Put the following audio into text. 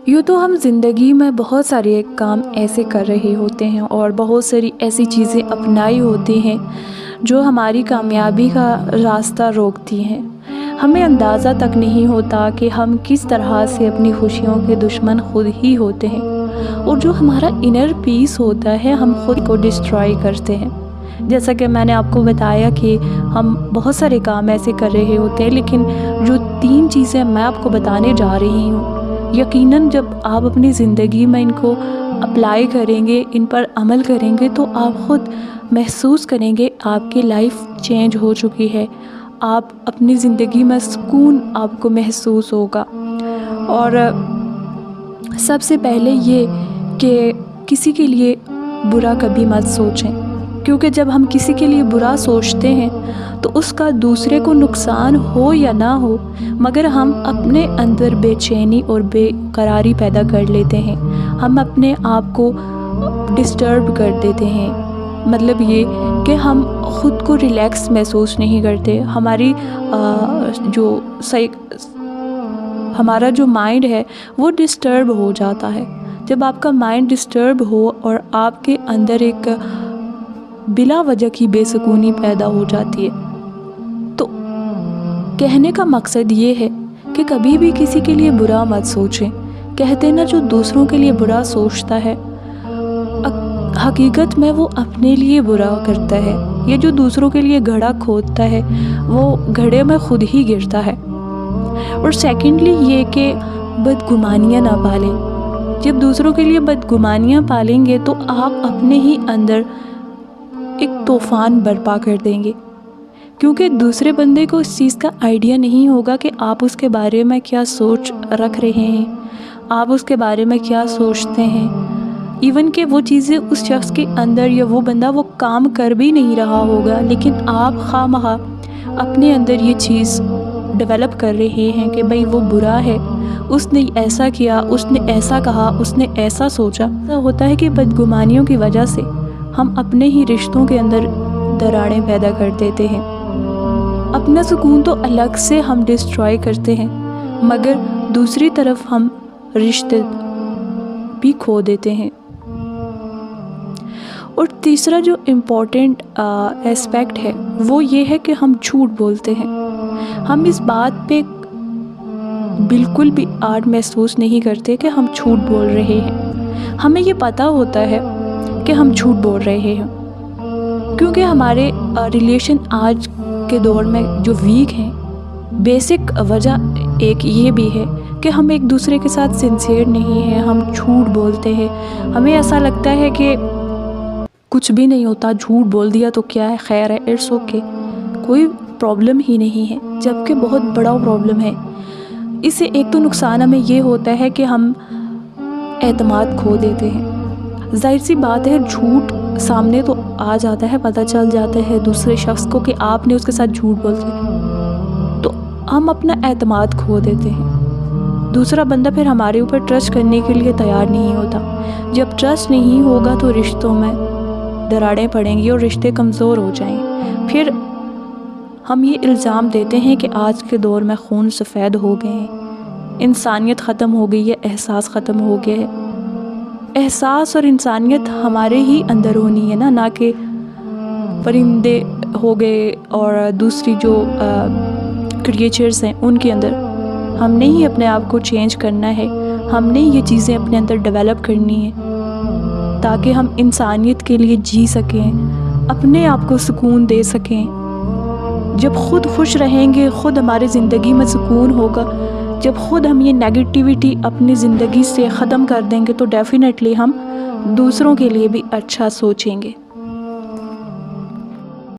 یوں تو ہم زندگی میں بہت سارے کام ایسے کر رہے ہوتے ہیں اور بہت ساری ایسی چیزیں اپنائی ہوتی ہیں جو ہماری کامیابی کا راستہ روکتی ہیں۔ ہمیں اندازہ تک نہیں ہوتا کہ ہم کس طرح سے اپنی خوشیوں کے دشمن خود ہی ہوتے ہیں، اور جو ہمارا انر پیس ہوتا ہے ہم خود کو ڈسٹرائی کرتے ہیں۔ جیسا کہ میں نے آپ کو بتایا کہ ہم بہت سارے کام ایسے کر رہے ہوتے ہیں، لیکن جو 3 چیزیں میں آپ کو بتانے جا رہی ہوں، یقیناً جب آپ اپنی زندگی میں ان کو اپلائی کریں گے، ان پر عمل کریں گے، تو آپ خود محسوس کریں گے آپ کی لائف چینج ہو چکی ہے، آپ اپنی زندگی میں سکون آپ کو محسوس ہوگا۔ اور سب سے پہلے یہ کہ کسی کے لیے برا کبھی مت سوچیں، کیونکہ جب ہم کسی کے لیے برا سوچتے ہیں تو اس کا دوسرے کو نقصان ہو یا نہ ہو، مگر ہم اپنے اندر بے چینی اور بے قراری پیدا کر لیتے ہیں، ہم اپنے آپ کو ڈسٹرب کر دیتے ہیں۔ مطلب یہ کہ ہم خود کو ریلیکس محسوس نہیں کرتے، ہمارا جو مائنڈ ہے وہ ڈسٹرب ہو جاتا ہے۔ جب آپ کا مائنڈ ڈسٹرب ہو اور آپ کے اندر ایک بلا وجہ کی بے سکونی پیدا ہو جاتی ہے، تو کہنے کا مقصد یہ ہے کہ کبھی بھی کسی کے لیے برا مت سوچیں۔ کہتے نا جو دوسروں کے لیے برا سوچتا ہے حقیقت میں وہ اپنے لیے برا کرتا ہے، یا جو دوسروں کے لیے گڑھا کھودتا ہے وہ گڑھے میں خود ہی گرتا ہے۔ اور سیکنڈلی یہ کہ بدگمانیاں نہ پالیں۔ جب دوسروں کے لیے بدگمانیاں پالیں گے تو آپ اپنے ہی اندر ایک طوفان برپا کر دیں گے، کیونکہ دوسرے بندے کو اس چیز کا آئیڈیا نہیں ہوگا کہ آپ اس کے بارے میں کیا سوچ رکھ رہے ہیں، آپ اس کے بارے میں کیا سوچتے ہیں، ایون کہ وہ چیزیں اس شخص کے اندر یا وہ بندہ وہ کام کر بھی نہیں رہا ہوگا، لیکن آپ خواہ مخواہ اپنے اندر یہ چیز ڈیولپ کر رہے ہیں کہ بھئی وہ برا ہے، اس نے ایسا کیا، اس نے ایسا کہا، اس نے ایسا سوچا۔ ایسا ہوتا ہے کہ بدگمانیوں کی وجہ سے ہم اپنے ہی رشتوں کے اندر دراڑیں پیدا کر دیتے ہیں۔ اپنا سکون تو الگ سے ہم ڈسٹرائی کرتے ہیں، مگر دوسری طرف ہم رشتے بھی کھو دیتے ہیں۔ اور تیسرا جو امپورٹنٹ ایسپیکٹ ہے وہ یہ ہے کہ ہم جھوٹ بولتے ہیں۔ ہم اس بات پہ بالکل بھی آڑ محسوس نہیں کرتے کہ ہم جھوٹ بول رہے ہیں۔ ہمیں یہ پتہ ہوتا ہے کہ ہم جھوٹ بول رہے ہیں، کیونکہ ہمارے ریلیشن آج کے دور میں جو ویک ہیں، بیسک وجہ ایک یہ بھی ہے کہ ہم ایک دوسرے کے ساتھ سنسیئر نہیں ہیں، ہم جھوٹ بولتے ہیں۔ ہمیں ایسا لگتا ہے کہ کچھ بھی نہیں ہوتا، جھوٹ بول دیا تو کیا ہے، خیر ہے، اٹس اوکے، کوئی پرابلم ہی نہیں ہے، جبکہ بہت بڑا پرابلم ہے۔ اس سے ایک تو نقصان ہمیں یہ ہوتا ہے کہ ہم اعتماد کھو دیتے ہیں۔ ظاہر سی بات ہے، جھوٹ سامنے تو آ جاتا ہے، پتہ چل جاتا ہے دوسرے شخص کو کہ آپ نے اس کے ساتھ جھوٹ بولتے ہیں، تو ہم اپنا اعتماد کھو دیتے ہیں۔ دوسرا بندہ پھر ہمارے اوپر ٹرسٹ کرنے کے لیے تیار نہیں ہوتا۔ جب ٹرسٹ نہیں ہوگا تو رشتوں میں دراڑیں پڑیں گی اور رشتے کمزور ہو جائیں گے۔ پھر ہم یہ الزام دیتے ہیں کہ آج کے دور میں خون سفید ہو گئے ہیں، انسانیت ختم ہو گئی ہے، احساس ختم ہو گیا ہے۔ احساس اور انسانیت ہمارے ہی اندر ہونی ہے نہ کہ پرندے ہو گئے اور دوسری جو کریچرز ہیں ان کے اندر۔ ہم نے ہی اپنے آپ کو چینج کرنا ہے، ہم نے یہ چیزیں اپنے اندر ڈیولپ کرنی ہیں تاکہ ہم انسانیت کے لیے جی سکیں، اپنے آپ کو سکون دے سکیں۔ جب خود خوش رہیں گے، خود ہمارے زندگی میں سکون ہوگا، جب خود ہم یہ نیگیٹیوٹی اپنی زندگی سے ختم کر دیں گے تو ڈیفینیٹلی ہم دوسروں کے لیے بھی اچھا سوچیں گے۔